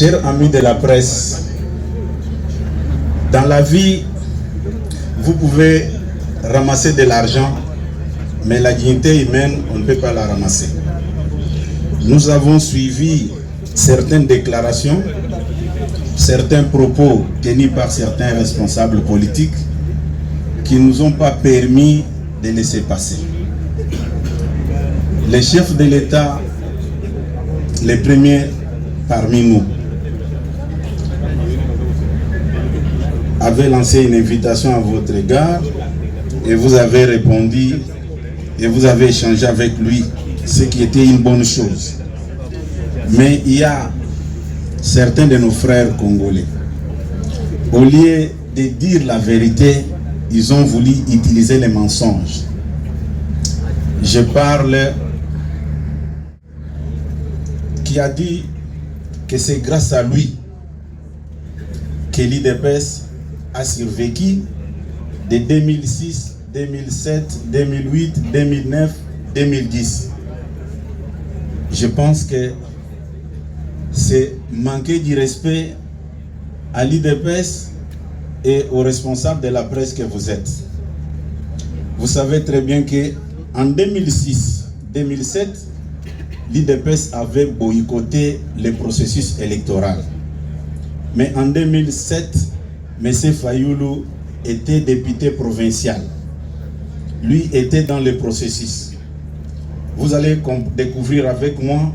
Chers amis de la presse, dans la vie, vous pouvez ramasser de l'argent, mais la dignité humaine, on ne peut pas la ramasser. Nous avons suivi certaines déclarations, certains propos tenus par certains responsables politiques qui ne nous ont pas permis de laisser passer. Les chefs de l'État, les premiers parmi nous, avaient lancé une invitation à votre égard et vous avez répondu et vous avez échangé avec lui, ce qui était une bonne chose. Mais il y a certains de nos frères congolais, au lieu de dire la vérité, ils ont voulu utiliser les mensonges. Je parle qui a dit que c'est grâce à lui que l'IDPS a survécu de 2006, 2007, 2008, 2009, 2010. Je pense que c'est manquer du respect à l'IDPS et aux responsables de la presse que vous êtes. Vous savez très bien qu'en 2006, 2007, l'IDPS avait boycotté le processus électoral. Mais en 2007, M. Fayoulou était député provincial. Lui était dans le processus. Vous allez découvrir avec moi,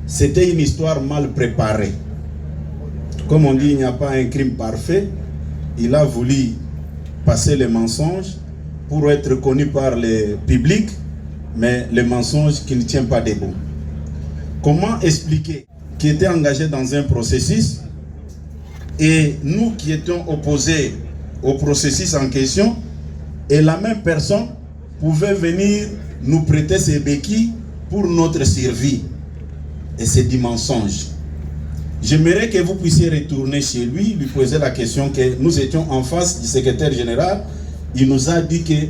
c'était une histoire mal préparée. Comme on dit, il n'y a pas un crime parfait. Il a voulu passer les mensonges pour être connu par le public, mais les mensonges qui ne tiennent pas debout. Comment expliquer qu'il était engagé dans un processus et nous qui étions opposés au processus en question, et la même personne pouvait venir nous prêter ses béquilles pour notre survie? Et c'est du mensonge. J'aimerais que vous puissiez retourner chez lui, lui poser la question que nous étions en face du secrétaire général. Il nous a dit que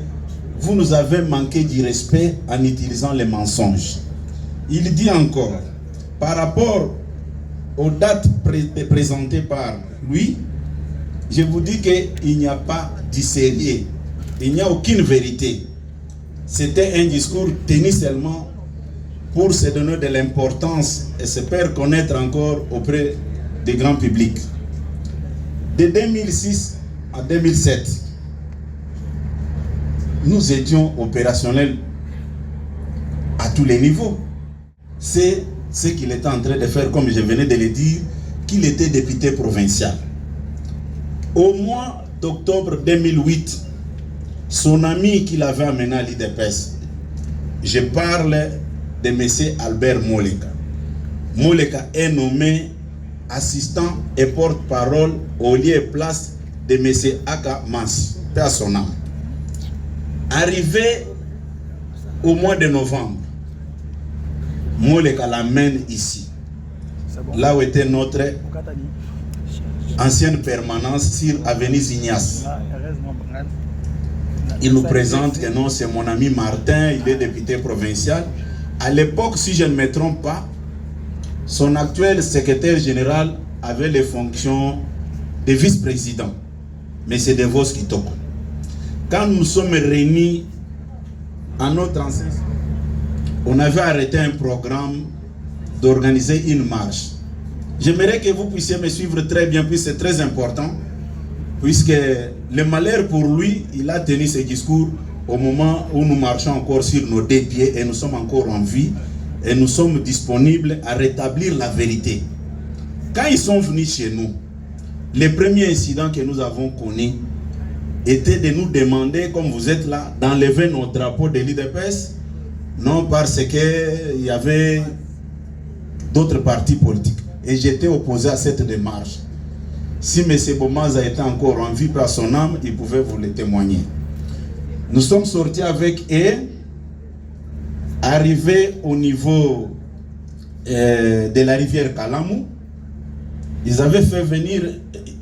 vous nous avez manqué du respect en utilisant les mensonges. Il dit encore, par rapport aux dates présentées par lui, je vous dis qu'il n'y a pas de sérieux, il n'y a aucune vérité. C'était un discours tenu seulement pour se donner de l'importance et se faire connaître encore auprès du grand public. De 2006 à 2007, nous étions opérationnels à tous les niveaux. C'est ce qu'il était en train de faire, comme je venais de le dire, qu'il était député provincial. Au mois d'octobre 2008, son ami qu'il avait amené à l'IDPS, je parle de M. Albert Moleka. Moleka est nommé assistant et porte-parole au lieu et place de M. Aka Mas, paix à son âme. Arrivé au mois de novembre, Moleka l'amène ici, là où était notre ancienne permanence sur Avenue Ignace. Il nous présente que non, c'est mon ami Martin, il est député provincial. À l'époque, si je ne me trompe pas, son actuel secrétaire général avait les fonctions de vice-président, M. Devos Kitoko. Quand nous sommes réunis à notre ancien, on avait arrêté un programme d'organiser une marche. J'aimerais que vous puissiez me suivre très bien, puisque c'est très important, puisque le malheur pour lui, il a tenu ce discours au moment où nous marchons encore sur nos deux pieds et nous sommes encore en vie et nous sommes disponibles à rétablir la vérité. Quand ils sont venus chez nous, les premiers incidents que nous avons connus était de nous demander, comme vous êtes là, d'enlever nos drapeaux de l'IDPS, non parce qu'il y avait d'autres partis politiques. Et j'étais opposé à cette démarche. Si M. Bomaz a été encore en vie par son âme, il pouvait vous le témoigner. Nous sommes sortis avec eux, arrivés au niveau de la rivière Kalamou. Ils avaient fait venir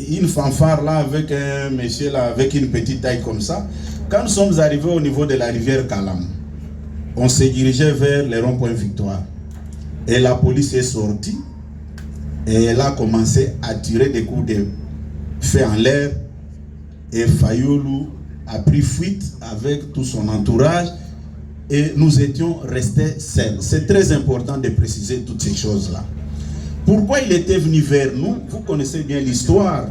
une fanfare là avec un monsieur là, avec une petite taille comme ça. Quand nous sommes arrivés au niveau de la rivière Kalamou, on s'est dirigé vers le rond-point Victoire. Et la police est sortie Et elle a commencé à tirer des coups de feu en l'air. Et Fayoulou a pris fuite avec tout son entourage. Et nous étions restés seuls. C'est très important de préciser toutes ces choses-là. Pourquoi il était venu vers nous? Vous connaissez bien l'histoire.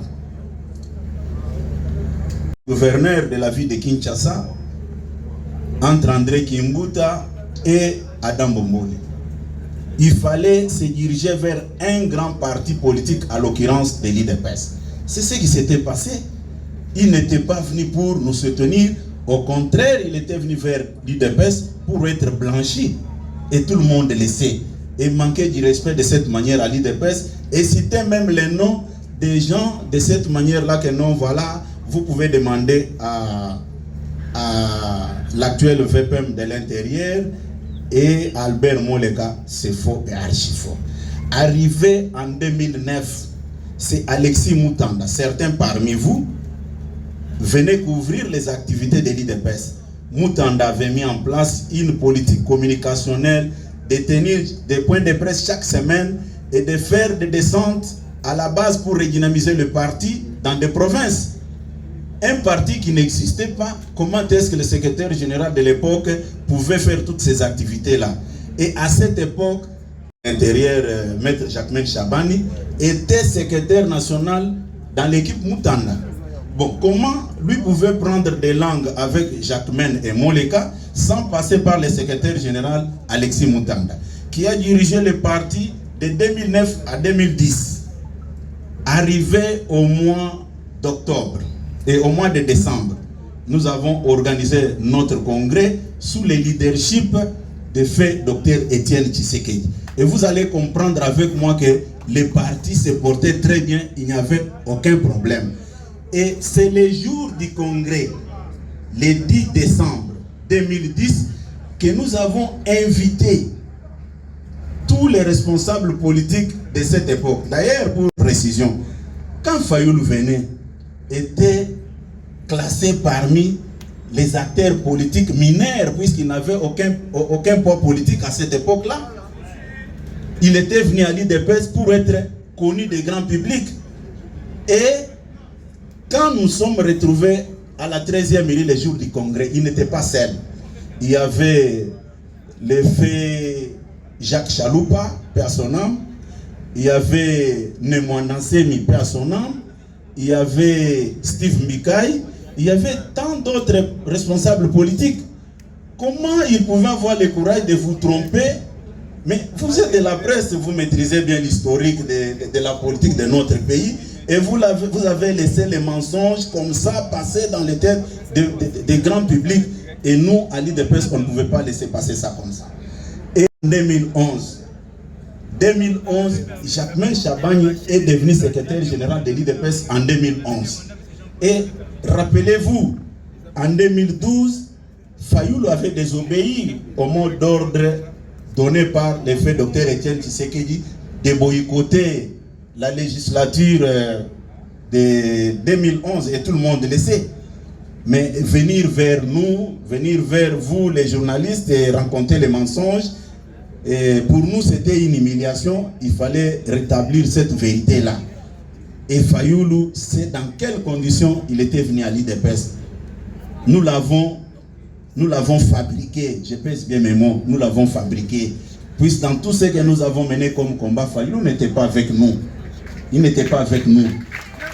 Le gouverneur de la ville de Kinshasa, entre André Kimbuta et Adam Bomboli. Il fallait se diriger vers un grand parti politique, à l'occurrence de l'UDPS. C'est ce qui s'était passé. Il n'était pas venu pour nous soutenir. Au contraire, il était venu vers l'UDPS pour être blanchi. Et tout le monde le sait. Et manquer du respect de cette manière à l'UDPS. Et citer même les noms des gens de cette manière-là que non, voilà, vous pouvez demander à l'actuel VPM de l'Intérieur et Albert Moleka, c'est faux et archi faux. Arrivé en 2009, c'est Alexis Moutanda. Certains parmi vous venaient couvrir les activités de l'UDPS. Moutanda avait mis en place une politique communicationnelle de tenir des points de presse chaque semaine et de faire des descentes à la base pour redynamiser le parti dans des provinces. Un parti qui n'existait pas, comment est-ce que le secrétaire général de l'époque pouvait faire toutes ces activités-là? Et à cette époque, l'intérieur, Maître Jacquemain Chabani était secrétaire national dans l'équipe Moutanda. Bon, comment lui pouvait prendre des langues avec Jacquemain et Moleka sans passer par le secrétaire général Alexis Moutanda, qui a dirigé le parti de 2009 à 2010, arrivé au mois d'octobre. Et au mois de décembre, nous avons organisé notre congrès sous le leadership de fait Dr Étienne Tshisekedi. Et vous allez comprendre avec moi que le parti se portait très bien, il n'y avait aucun problème. Et c'est le jour du congrès, le 10 décembre 2010, que nous avons invité tous les responsables politiques de cette époque. D'ailleurs, pour précision, quand Fayoulou venait, était classé parmi les acteurs politiques mineurs, puisqu'il n'avait aucun poids politique à cette époque-là. Il était venu à l'UDPS pour être connu des grands publics. Et quand nous sommes retrouvés à la 13e mairie le jour du congrès, il n'était pas seul. Il y avait le fait Jacques Chaloupa, paix à son âme. Il y avait Nemwanda Nsemi, paix à son âme. Il y avait Steve Mikaï, il y avait tant d'autres responsables politiques. Comment ils pouvaient avoir le courage de vous tromper? Mais vous êtes de la presse, vous maîtrisez bien l'historique de la politique de notre pays, et vous avez laissé les mensonges comme ça passer dans les têtes des grands publics. Et nous, à l'UDPS, on ne pouvait pas laisser passer ça comme ça. Et en 2011, Jacquemain Chabani est devenu secrétaire général de l'UDPS en 2011. Et rappelez-vous, en 2012, Fayoulou avait désobéi au mot d'ordre donné par le fait Dr Étienne Tshisekedi de boycotter la législature de 2011, et tout le monde le sait. Mais venir vers nous, venir vers vous les journalistes et rencontrer les mensonges, et pour nous, c'était une humiliation. Il fallait rétablir cette vérité-là. Et Fayoulou, c'est dans quelles conditions il était venu à l'UDPS. Nous l'avons fabriqué. Je pèse bien mes mots. Nous l'avons fabriqué. Puisque dans tout ce que nous avons mené comme combat, Fayoulou n'était pas avec nous. Il n'était pas avec nous.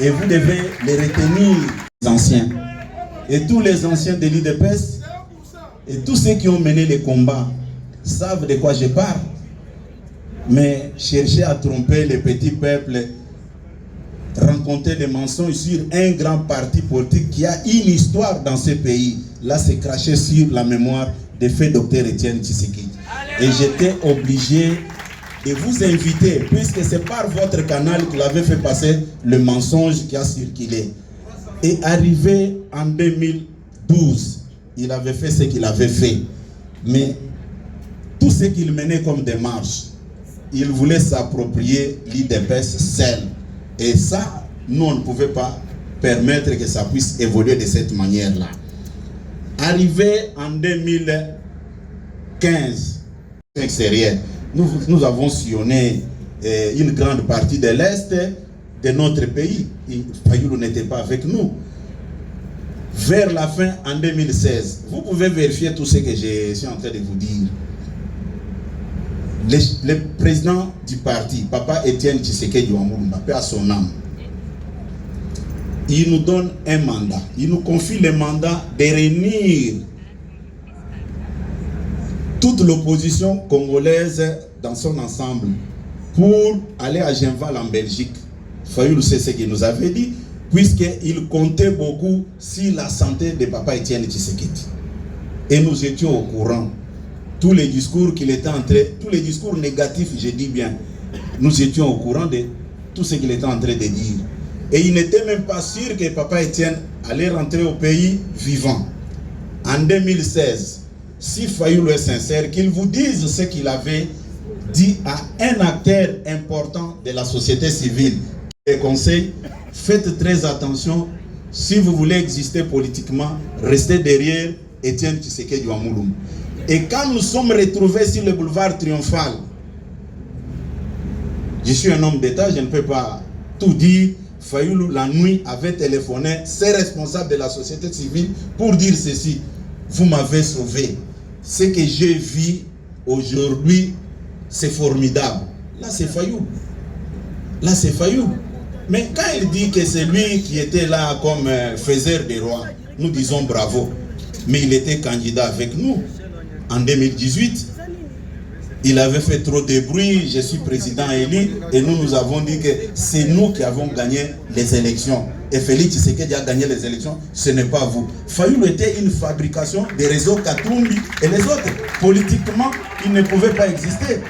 Et vous devez les retenir, les anciens. Et tous les anciens de l'UDPS, et tous ceux qui ont mené les combats, savent de quoi je parle. Mais chercher à tromper les petits peuples, rencontrer des mensonges sur un grand parti politique qui a une histoire dans ce pays, là c'est cracher sur la mémoire de fait Dr Étienne Tshisekedi. Et j'étais obligé de vous inviter, puisque c'est par votre canal qu'il avait fait passer le mensonge qui a circulé. Et arrivé en 2012, il avait fait ce qu'il avait fait. Mais tout ce qu'il menait comme démarche, il voulait s'approprier l'UDPS seul. Et ça, nous, on ne pouvait pas permettre que ça puisse évoluer de cette manière-là. Arrivé en 2015, extérieur, nous avons sillonné une grande partie de l'Est de notre pays. Fayoulou n'était pas avec nous. Vers la fin, en 2016, vous pouvez vérifier tout ce que je suis en train de vous dire. Le président du parti, Papa Étienne Tshisekedi Wamulumba, paix à son âme, il nous donne un mandat. Il nous confie le mandat de réunir toute l'opposition congolaise dans son ensemble pour aller à Genval en Belgique. Fayoulou sait ce qu'il nous avait dit, puisqu'il comptait beaucoup sur la santé de Papa Étienne Tshisekedi. Et nous étions au courant. Tous les discours qu'il était en train, tous les discours négatifs, je dis bien, nous étions au courant de tout ce qu'il était en train de dire. Et il n'était même pas sûr que Papa Étienne allait rentrer au pays vivant. En 2016, si Fayoulou est sincère, qu'il vous dise ce qu'il avait dit à un acteur important de la société civile. Les conseils, faites très attention, si vous voulez exister politiquement, restez derrière Étienne Tshisekedi Wamulumba. Et quand nous sommes retrouvés sur le boulevard Triomphal, je suis un homme d'État, je ne peux pas tout dire. Fayoulou, la nuit, avait téléphoné ses responsables de la société civile pour dire ceci: vous m'avez sauvé. Ce que j'ai vu aujourd'hui, c'est formidable. Là, c'est Fayoulou. Là, c'est Fayoulou. Mais quand il dit que c'est lui qui était là comme faiseur des rois, nous disons bravo. Mais il était candidat avec nous en 2018. Il avait fait trop de bruit, je suis président élu, et nous avons dit que c'est nous qui avons gagné les élections. Et Félix Tshisekedi a gagné les élections, ce n'est pas vous. Fayoulou était une fabrication des réseaux Katumbi et les autres. Politiquement, ils ne pouvaient pas exister.